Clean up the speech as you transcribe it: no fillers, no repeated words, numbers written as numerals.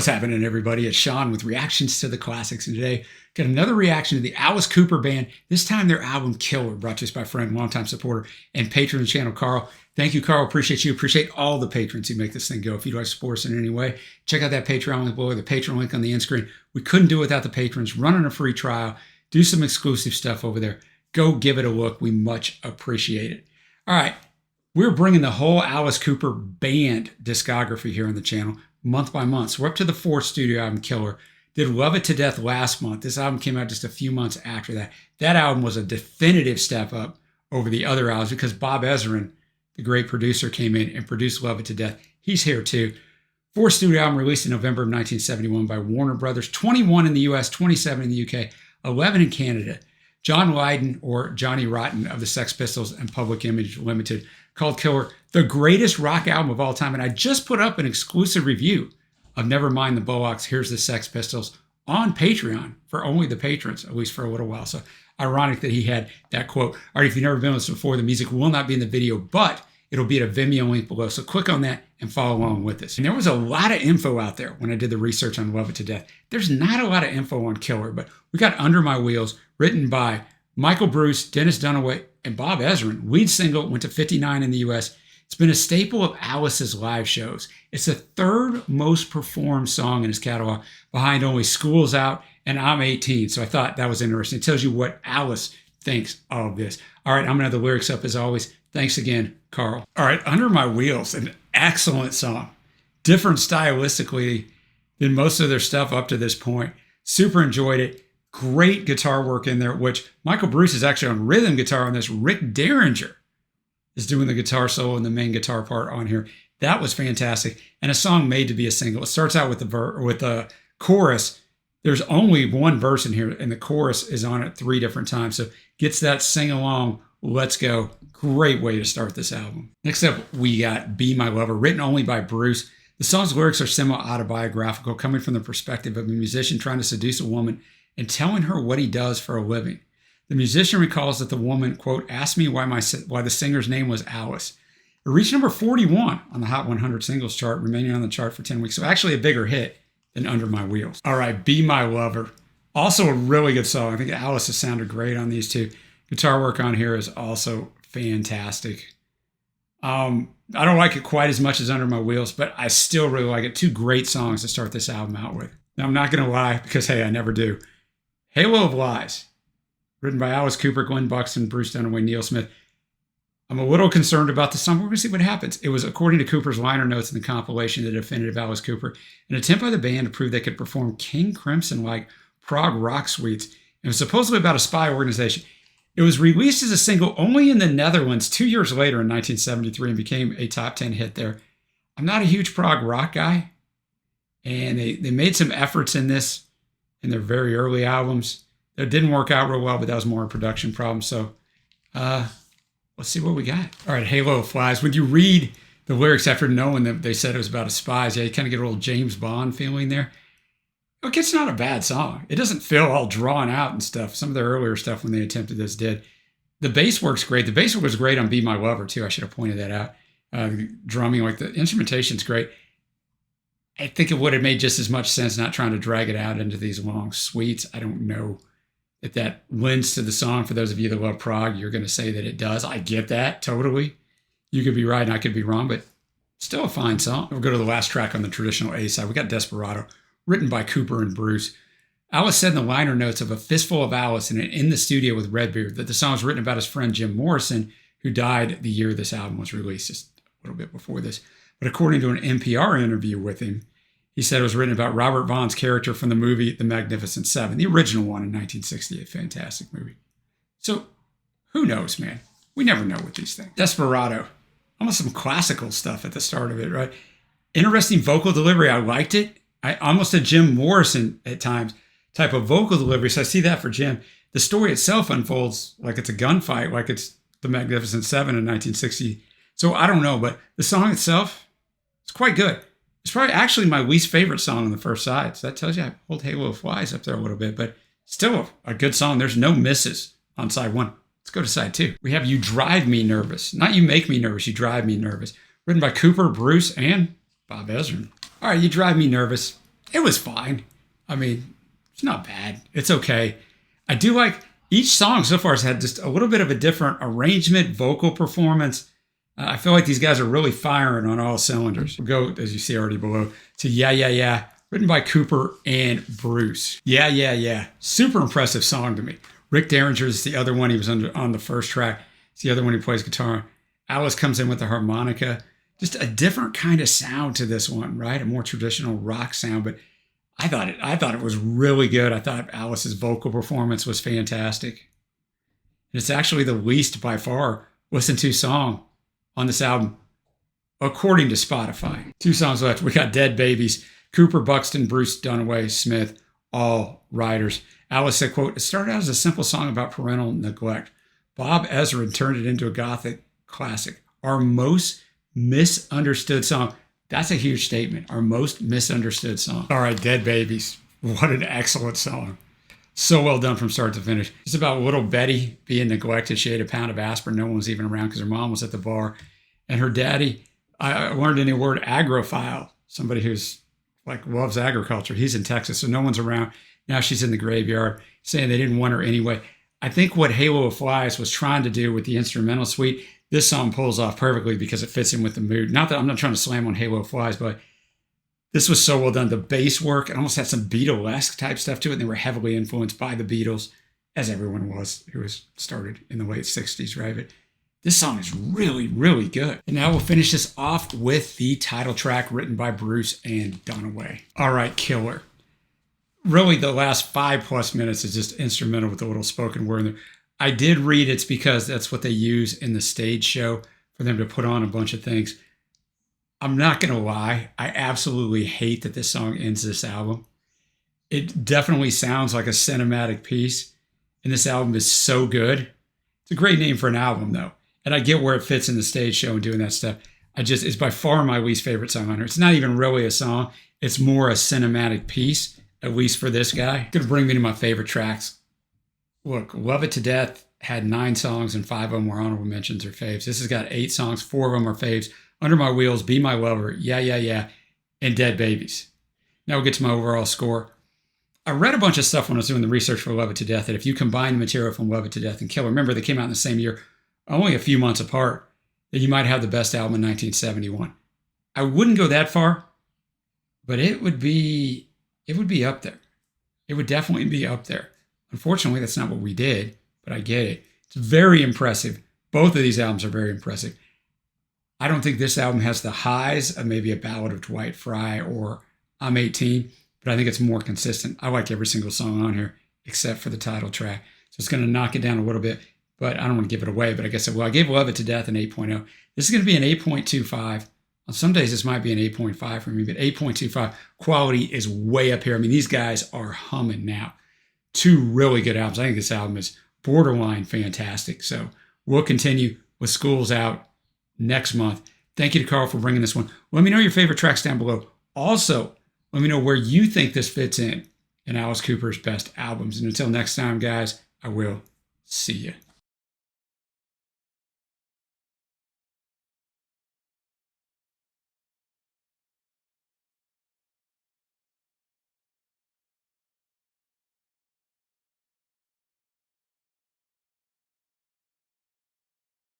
What's happening, everybody? It's Sean with reactions to the classics, and today got another reaction to the Alice Cooper Band. This time their album Killer, brought to us by friend, longtime supporter, and patron of the channel, Carl. Thank you, Carl. Appreciate you. Appreciate all the patrons who make this thing go. If you'd like to support us in any way, check out that Patreon link below, the Patreon link on the end screen. We couldn't do it without the patrons. Running a free trial, do some exclusive stuff over there. Go give it a look. We much appreciate it. All right, we're bringing the whole Alice Cooper Band discography here on the channel, month by month. So we're up to the fourth studio album, Killer. Did Love It to Death last month. This album came out just a few months after that. That album was a definitive step up over the other albums because Bob Ezrin, the great producer, came in and produced Love It to Death. He's here too. Fourth studio album released in November of 1971 by Warner Brothers. 21 in the US, 27 in the UK, 11 in Canada. John Lydon, or Johnny Rotten, of the Sex Pistols and Public Image Limited, called Killer the greatest rock album of all time. And I just put up an exclusive review of Nevermind the Bollocks, Here's the Sex Pistols on Patreon for only the patrons, at least for a little while. So ironic that he had that quote. All right, if you've never been with us before, the music will not be in the video, but it'll be at a Vimeo link below. So click on that and follow along with us. And there was a lot of info out there when I did the research on Love It to Death. There's not a lot of info on Killer, but we got Under My Wheels, written by Michael Bruce, Dennis Dunaway, and Bob Ezrin. Lead single, went to 59 in the US. It's been a staple of Alice's live shows. It's the third most performed song in his catalog, behind only School's Out and I'm 18. So I thought that was interesting. It tells you what Alice thinks of this. All right, I'm gonna have the lyrics up as always. Thanks again, Carl. All right, Under My Wheels, an excellent song. Different stylistically than most of their stuff up to this point. Super enjoyed it. Great guitar work in there, which Michael Bruce is actually on rhythm guitar on this. Rick Derringer is doing the guitar solo and the main guitar part on here. That was fantastic, and a song made to be a single. It starts out with the chorus. There's only one verse in here, and the chorus is on it 3 different times. So gets that sing along, let's go. Great way to start this album. Next up, we got Be My Lover, written only by Bruce. The song's lyrics are semi-autobiographical, coming from the perspective of a musician trying to seduce a woman and telling her what he does for a living. The musician recalls that the woman, quote, asked me why the singer's name was Alice. It reached number 41 on the Hot 100 singles chart, remaining on the chart for 10 weeks. So actually a bigger hit than Under My Wheels. All right, Be My Lover. Also a really good song. I think Alice has sounded great on these two. Guitar work on here is also fantastic. I don't like it quite as much as Under My Wheels, but I still really like it. 2 great songs to start this album out with. Now, I'm not going to lie, because, hey, I never do. Halo of Lies, written by Alice Cooper, Glenn Buxton, Bruce Dunaway, Neil Smith. I'm a little concerned about this song. We're going to see what happens. It was, according to Cooper's liner notes in the compilation, The Definitive Alice Cooper, an attempt by the band to prove they could perform King Crimson-like prog rock suites. It was supposedly about a spy organization. It was released as a single only in the Netherlands 2 years later in 1973 and became a top 10 hit there. I'm not a huge prog rock guy, and they made some efforts in this in their very early albums. That didn't work out real well, but that was more a production problem. So let's see what we got. All right, Halo of Flies. When you read the lyrics after knowing that they said it was about a spies, yeah, you kind of get a little James Bond feeling there. Look, it's not a bad song. It doesn't feel all drawn out and stuff. Some of their earlier stuff when they attempted this did. The bass work's great. The bass work was great on Be My Lover, too. I should have pointed that out. Drumming, like the instrumentation's great. I think it would have made just as much sense not trying to drag it out into these long suites. I don't know if that lends to the song. For those of you that love prog, you're going to say that it does. I get that, totally. You could be right and I could be wrong, but still a fine song. We'll go to the last track on the traditional A side. We got Desperado, written by Cooper and Bruce. Alice said in the liner notes of A Fistful of Alice and in the studio with Redbeard that the song was written about his friend Jim Morrison, who died the year this album was released, just a little bit before this. But according to an NPR interview with him, he said it was written about Robert Vaughn's character from the movie The Magnificent Seven, the original one in 1968. Fantastic movie. So who knows, man? We never know with these things. Desperado. Almost some classical stuff at the start of it, right? Interesting vocal delivery. I liked it. Almost a Jim Morrison at times type of vocal delivery. So I see that for Jim. The story itself unfolds like it's a gunfight, like it's The Magnificent Seven in 1960. So I don't know, but the song itself, it's quite good. It's probably actually my least favorite song on the first side. So that tells you I hold Halo of Flies up there a little bit, but still a good song. There's no misses on side 1. Let's go to side 2. We have You Drive Me Nervous. Not You Make Me Nervous, You Drive Me Nervous. Written by Cooper, Bruce, and Bob Ezrin. All right, You Drive Me Nervous. It was fine. I mean, it's not bad. It's okay. I do like each song so far has had just a little bit of a different arrangement, vocal performance. I feel like these guys are really firing on all cylinders. We'll go, as you see already below, to Yeah, Yeah, Yeah, written by Cooper and Bruce. Yeah, Yeah, Yeah. Super impressive song to me. Rick Derringer is the other one. He was on the first track. It's the other one who plays guitar. Alice comes in with the harmonica. Just a different kind of sound to this one, right? A more traditional rock sound, but I thought it was really good. I thought Alice's vocal performance was fantastic. And it's actually the least by far listened to song on this album, according to Spotify. 2 songs left. We got Dead Babies. Cooper, Buxton, Bruce, Dunaway, Smith, all writers. Alice said, quote, "It started out as a simple song about parental neglect. Bob Ezra turned it into a gothic classic. Our most misunderstood song." That's a huge statement. Our most misunderstood song. All right, Dead Babies. What an excellent song. So well done from start to finish. It's about little Betty being neglected. She ate a pound of aspirin. No one was even around because her mom was at the bar. And her daddy, I learned a new word, agrophile. Somebody who's like loves agriculture. He's in Texas, so no one's around. Now she's in the graveyard, saying they didn't want her anyway. I think what Halo of Flies was trying to do with the instrumental suite, this song pulls off perfectly because it fits in with the mood. Not that I'm not trying to slam on Halo of Flies, but this was so well done. The bass work, it almost had some Beatlesque type stuff to it. And they were heavily influenced by the Beatles, as everyone was who was started in the late 60s, right? But this song is really, really good. And now we'll finish this off with the title track written by Bruce and Dunaway. All right, Killer. Really, the last 5+ minutes is just instrumental with a little spoken word in there. I did read it's because that's what they use in the stage show for them to put on a bunch of things. I'm not going to lie. I absolutely hate that this song ends this album. It definitely sounds like a cinematic piece, and this album is so good. It's a great name for an album, though. And I get where it fits in the stage show and doing that stuff. It's by far my least favorite song on here. It's not even really a song. It's more a cinematic piece, at least for this guy. It's going to bring me to my favorite tracks. Look, Love It to Death had 9 songs and 5 of them were honorable mentions or faves. This has got 8 songs, 4 of them are faves. Under My Wheels, Be My Lover, Yeah, Yeah, Yeah, and Dead Babies. Now we'll get to my overall score. I read a bunch of stuff when I was doing the research for Love It to Death that if you combine the material from Love It to Death and Killer, remember they came out in the same year, only a few months apart, that you might have the best album in 1971. I wouldn't go that far, but it would be up there. It would definitely be up there. Unfortunately, that's not what we did, but I get it. It's very impressive. Both of these albums are very impressive. I don't think this album has the highs of maybe a Ballad of Dwight Fry or I'm 18, but I think it's more consistent. I like every single song on here except for the title track. So it's going to knock it down a little bit, but I don't want to give it away. But I guess I gave Love It to Death an 8.0. This is going to be an 8.25. On some days, this might be an 8.5 for me, but 8.25 quality is way up here. I mean, these guys are humming now. 2 really good albums. I think this album is borderline fantastic. So we'll continue with School's Out next month. Thank you to Carl for bringing this one. Let me know your favorite tracks down below. Also, let me know where you think this fits in Alice Cooper's best albums. And until next time, guys, I will see you.